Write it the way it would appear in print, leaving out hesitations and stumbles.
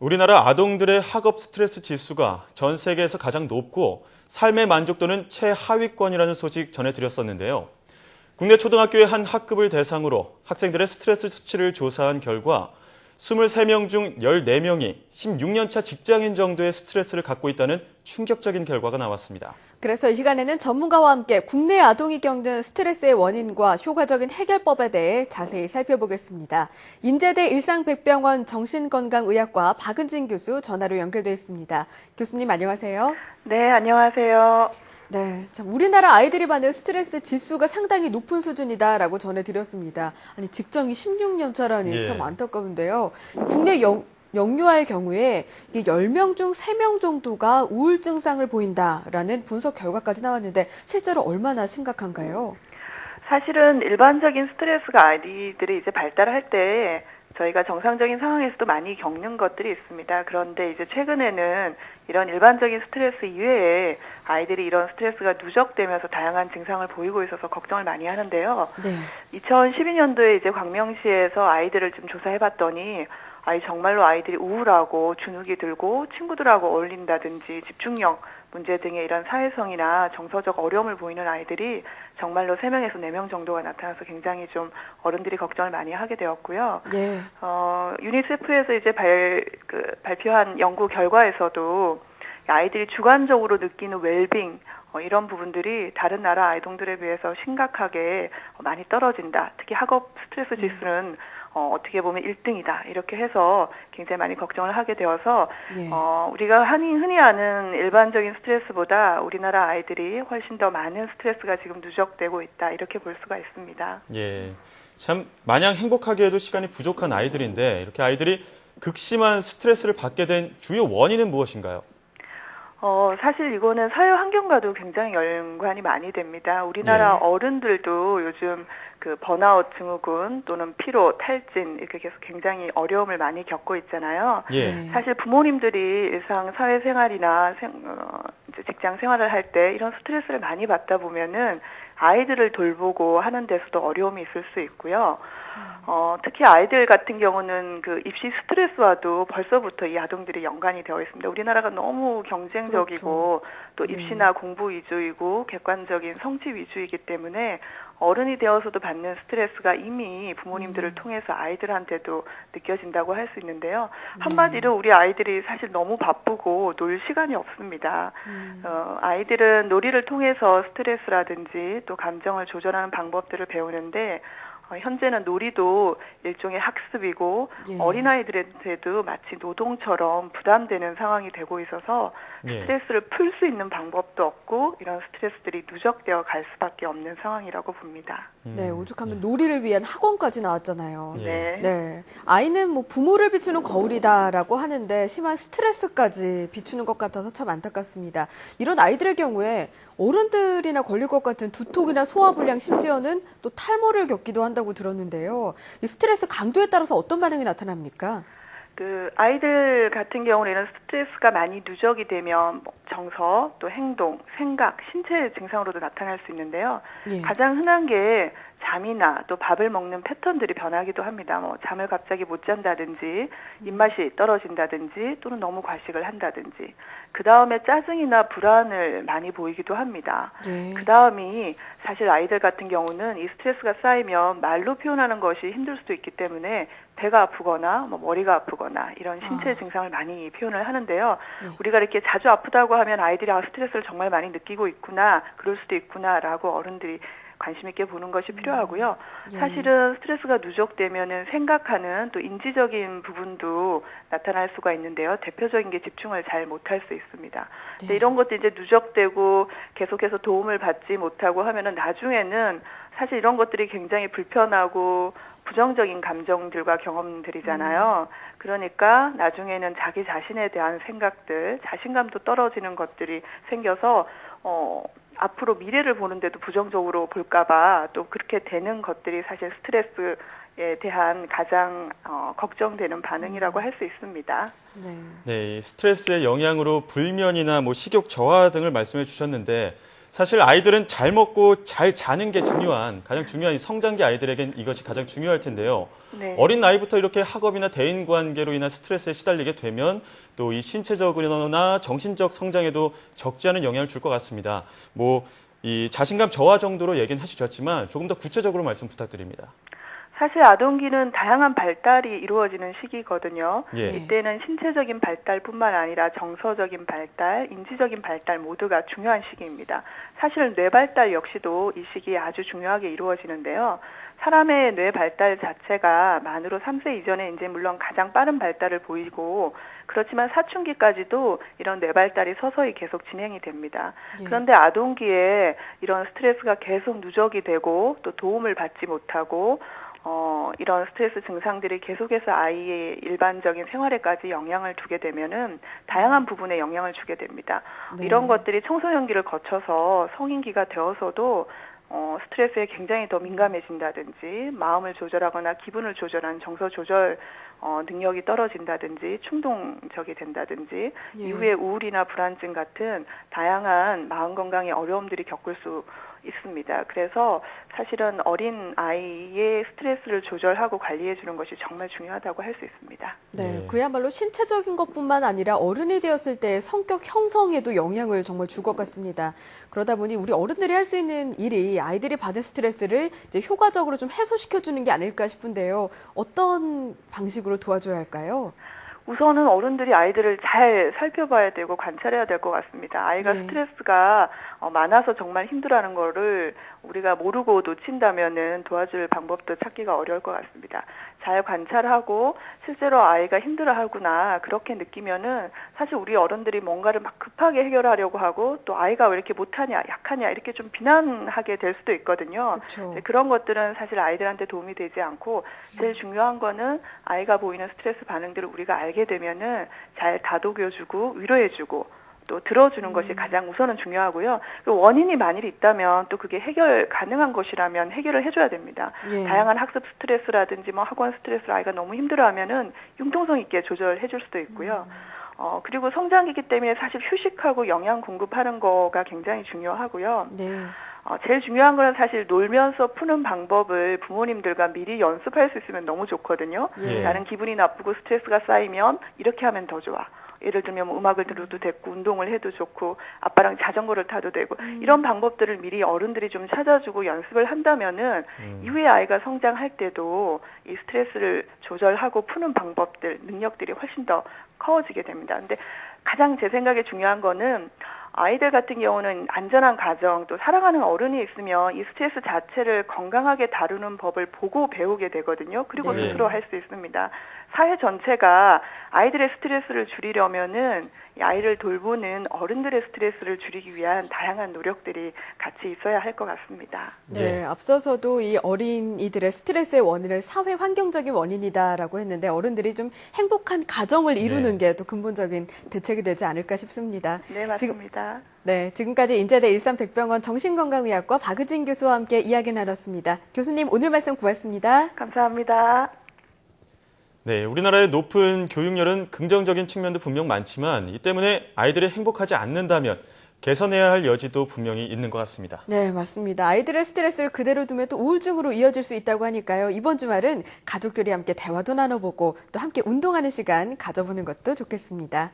우리나라 아동들의 학업 스트레스 지수가 전 세계에서 가장 높고 삶의 만족도는 최하위권이라는 소식 전해드렸었는데요. 국내 초등학교의 한 학급을 대상으로 학생들의 스트레스 수치를 조사한 결과 23명 중 14명이 16년차 직장인 정도의 스트레스를 갖고 있다는 충격적인 결과가 나왔습니다. 그래서 이 시간에는 전문가와 함께 국내 아동이 겪는 스트레스의 원인과 효과적인 해결법에 대해 자세히 살펴보겠습니다. 인제대 일상백병원 정신건강의학과 박은진 교수 전화로 연결돼 있습니다. 교수님 안녕하세요. 네, 안녕하세요. 네, 참 우리나라 아이들이 받는 스트레스 지수가 상당히 높은 수준이다라고 전해드렸습니다. 아니 직장이 16년 차라니 참 안타까운데요. 국내 영유아의 경우에 이게 10명 중 3명 정도가 우울 증상을 보인다라는 분석 결과까지 나왔는데 실제로 얼마나 심각한가요? 사실은 일반적인 스트레스가 아이들이 이제 발달할 때 저희가 정상적인 상황에서도 많이 겪는 것들이 있습니다. 그런데 이제 최근에는 이런 일반적인 스트레스 이외에 아이들이 이런 스트레스가 누적되면서 다양한 증상을 보이고 있어서 걱정을 많이 하는데요. 네. 2012년도에 이제 광명시에서 아이들을 좀 조사해봤더니 정말로 아이들이 우울하고 주눅이 들고 친구들하고 어울린다든지 집중력 문제 등의 이런 사회성이나 정서적 어려움을 보이는 아이들이 정말로 3명에서 4명 정도가 나타나서 굉장히 좀 어른들이 걱정을 많이 하게 되었고요. 네. 유니세프에서 이제 발표한 연구 결과에서도 아이들이 주관적으로 느끼는 웰빙 이런 부분들이 다른 나라 아이동들에 비해서 심각하게 많이 떨어진다. 특히 학업 스트레스 지수는 어떻게 보면 1등이다. 이렇게 해서 굉장히 많이 걱정을 하게 되어서 우리가 흔히 아는 일반적인 스트레스보다 우리나라 아이들이 훨씬 더 많은 스트레스가 지금 누적되고 있다. 이렇게 볼 수가 있습니다. 예, 참 마냥 행복하게 해도 시간이 부족한 아이들인데 이렇게 아이들이 극심한 스트레스를 받게 된 주요 원인은 무엇인가요? 사실 이거는 사회 환경과도 굉장히 연관이 많이 됩니다. 우리나라 어른들도 요즘 그 번아웃 증후군 또는 피로, 탈진 이렇게 계속 굉장히 어려움을 많이 겪고 있잖아요. 사실 부모님들이 일상 사회생활이나 이제 직장 생활을 할 때 이런 스트레스를 많이 받다 보면은 아이들을 돌보고 하는 데서도 어려움이 있을 수 있고요. 특히 아이들 같은 경우는 그 입시 스트레스와도 벌써부터 이 아동들이 연관이 되어 있습니다. 우리나라가 너무 경쟁적이고 또 입시나 공부 위주이고 객관적인 성취 위주이기 때문에 어른이 되어서도 받는 스트레스가 이미 부모님들을 통해서 아이들한테도 느껴진다고 할 수 있는데요. 한마디로 우리 아이들이 사실 너무 바쁘고 놀 시간이 없습니다. 아이들은 놀이를 통해서 스트레스라든지 또 감정을 조절하는 방법들을 배우는데 현재는 놀이도 일종의 학습이고 어린아이들한테도 마치 노동처럼 부담되는 상황이 되고 있어서 스트레스를 풀 수 있는 방법도 없고 이런 스트레스들이 누적되어 갈 수밖에 없는 상황이라고 봅니다. 네, 오죽하면 놀이를 위한 학원까지 나왔잖아요. 네. 아이는 뭐 부모를 비추는 거울이다라고 하는데 심한 스트레스까지 비추는 것 같아서 참 안타깝습니다. 이런 아이들의 경우에 어른들이나 걸릴 것 같은 두통이나 소화불량 심지어는 또 탈모를 겪기도 한다고 들었는데요. 이 스트레스 강도에 따라서 어떤 반응이 나타납니까? 그 아이들 같은 경우는 이런 스트레스가 많이 누적이 되면 정서, 또 행동, 생각, 신체 증상으로도 나타날 수 있는데요. 가장 흔한 게 잠이나 또 밥을 먹는 패턴들이 변하기도 합니다. 잠을 갑자기 못 잔다든지 입맛이 떨어진다든지 또는 너무 과식을 한다든지 그 다음에 짜증이나 불안을 많이 보이기도 합니다. 그 다음이 사실 아이들 같은 경우는 이 스트레스가 쌓이면 말로 표현하는 것이 힘들 수도 있기 때문에 배가 아프거나 머리가 아프거나 이런 신체 증상을 많이 표현을 하는데요. 우리가 이렇게 자주 아프다고 하면 아이들이 스트레스를 정말 많이 느끼고 있구나, 그럴 수도 있구나라고 어른들이 관심 있게 보는 것이 필요하고요. 사실은 스트레스가 누적되면은 생각하는 또 인지적인 부분도 나타날 수가 있는데요. 대표적인 게 집중을 잘 못할 수 있습니다. 근데 이런 것도 이제 누적되고 계속해서 도움을 받지 못하고 하면은 나중에는 사실 이런 것들이 굉장히 불편하고 부정적인 감정들과 경험들이잖아요. 그러니까 나중에는 자기 자신에 대한 생각들, 자신감도 떨어지는 것들이 생겨서 앞으로 미래를 보는데도 부정적으로 볼까봐 또 그렇게 되는 것들이 사실 스트레스에 대한 가장 걱정되는 반응이라고 할 수 있습니다. 네, 스트레스의 영향으로 불면이나 식욕 저하 등을 말씀해 주셨는데 사실 아이들은 잘 먹고 잘 자는 게 가장 중요한 성장기 아이들에겐 이것이 가장 중요할 텐데요. 네. 어린 나이부터 이렇게 학업이나 대인 관계로 인한 스트레스에 시달리게 되면 또 이 신체적이나 정신적 성장에도 적지 않은 영향을 줄 것 같습니다. 이 자신감 저하 정도로 얘기는 해주셨지만 조금 더 구체적으로 말씀 부탁드립니다. 사실 아동기는 다양한 발달이 이루어지는 시기거든요. 예. 이때는 신체적인 발달뿐만 아니라 정서적인 발달, 인지적인 발달 모두가 중요한 시기입니다. 사실 뇌 발달 역시도 이 시기에 아주 중요하게 이루어지는데요. 사람의 뇌 발달 자체가 만으로 3세 이전에 이제 물론 가장 빠른 발달을 보이고 그렇지만 사춘기까지도 이런 뇌 발달이 서서히 계속 진행이 됩니다. 예. 그런데 아동기에 이런 스트레스가 계속 누적이 되고 또 도움을 받지 못하고 이런 스트레스 증상들이 계속해서 아이의 일반적인 생활에까지 영향을 두게 되면은 다양한 부분에 영향을 주게 됩니다. 네. 이런 것들이 청소년기를 거쳐서 성인기가 되어서도 스트레스에 굉장히 더 민감해진다든지 마음을 조절하거나 기분을 조절하는 정서 조절 능력이 떨어진다든지 충동적이 된다든지 예. 이후에 우울이나 불안증 같은 다양한 마음 건강의 어려움들이 겪을 수 있습니다. 그래서 사실은 어린 아이의 스트레스를 조절하고 관리해 주는 것이 정말 중요하다고 할 수 있습니다. 네, 네. 그야말로 신체적인 것뿐만 아니라 어른이 되었을 때의 성격 형성에도 영향을 정말 줄 것 같습니다. 그러다 보니 우리 어른들이 할 수 있는 일이 아이들이 받은 스트레스를 이제 효과적으로 좀 해소시켜주는 게 아닐까 싶은데요. 어떤 방식으로 도와줘야 할까요? 우선은 어른들이 아이들을 잘 살펴봐야 되고 관찰해야 될 것 같습니다. 아이가 네. 스트레스가 많아서 정말 힘들어하는 거를 우리가 모르고 놓친다면은 도와줄 방법도 찾기가 어려울 것 같습니다. 잘 관찰하고 실제로 아이가 힘들어하구나 그렇게 느끼면은 사실 우리 어른들이 뭔가를 막 급하게 해결하려고 하고 또 아이가 왜 이렇게 못하냐 약하냐 이렇게 좀 비난하게 될 수도 있거든요. 그렇죠. 그런 것들은 사실 아이들한테 도움이 되지 않고 제일 중요한 거는 아이가 보이는 스트레스 반응들을 우리가 알게 되면은 잘 다독여주고 위로해주고 또 들어주는 것이 가장 우선은 중요하고요. 원인이 만일 있다면 또 그게 해결 가능한 것이라면 해결을 해줘야 됩니다. 예. 다양한 학습 스트레스라든지 학원 스트레스로 아이가 너무 힘들어하면은 융통성 있게 조절해줄 수도 있고요. 그리고 성장기이기 때문에 사실 휴식하고 영양 공급하는 거가 굉장히 중요하고요. 네. 제일 중요한 거는 사실 놀면서 푸는 방법을 부모님들과 미리 연습할 수 있으면 너무 좋거든요. 예. 나는 기분이 나쁘고 스트레스가 쌓이면 이렇게 하면 더 좋아. 예를 들면 음악을 들어도 되고 운동을 해도 좋고 아빠랑 자전거를 타도 되고 이런 방법들을 미리 어른들이 좀 찾아주고 연습을 한다면은 이후에 아이가 성장할 때도 이 스트레스를 조절하고 푸는 방법들, 능력들이 훨씬 더 커지게 됩니다. 근데 가장 제 생각에 중요한 거는 아이들 같은 경우는 안전한 가정 또 사랑하는 어른이 있으면 이 스트레스 자체를 건강하게 다루는 법을 보고 배우게 되거든요. 그리고 네. 스스로 할 수 있습니다. 사회 전체가 아이들의 스트레스를 줄이려면은 이 아이를 돌보는 어른들의 스트레스를 줄이기 위한 다양한 노력들이 같이 있어야 할 것 같습니다. 네, 앞서서도 이 어린이들의 스트레스의 원인을 사회 환경적인 원인이다라고 했는데 어른들이 좀 행복한 가정을 이루는 게 또 근본적인 대책이 되지 않을까 싶습니다. 네, 맞습니다. 지금까지 인제대 일산백병원 정신건강의학과 박의진 교수와 함께 이야기 나눴습니다. 교수님, 오늘 말씀 고맙습니다. 감사합니다. 네, 우리나라의 높은 교육열은 긍정적인 측면도 분명 많지만 이 때문에 아이들이 행복하지 않는다면 개선해야 할 여지도 분명히 있는 것 같습니다. 네, 맞습니다. 아이들의 스트레스를 그대로 두면 또 우울증으로 이어질 수 있다고 하니까요. 이번 주말은 가족들이 함께 대화도 나눠보고 또 함께 운동하는 시간 가져보는 것도 좋겠습니다.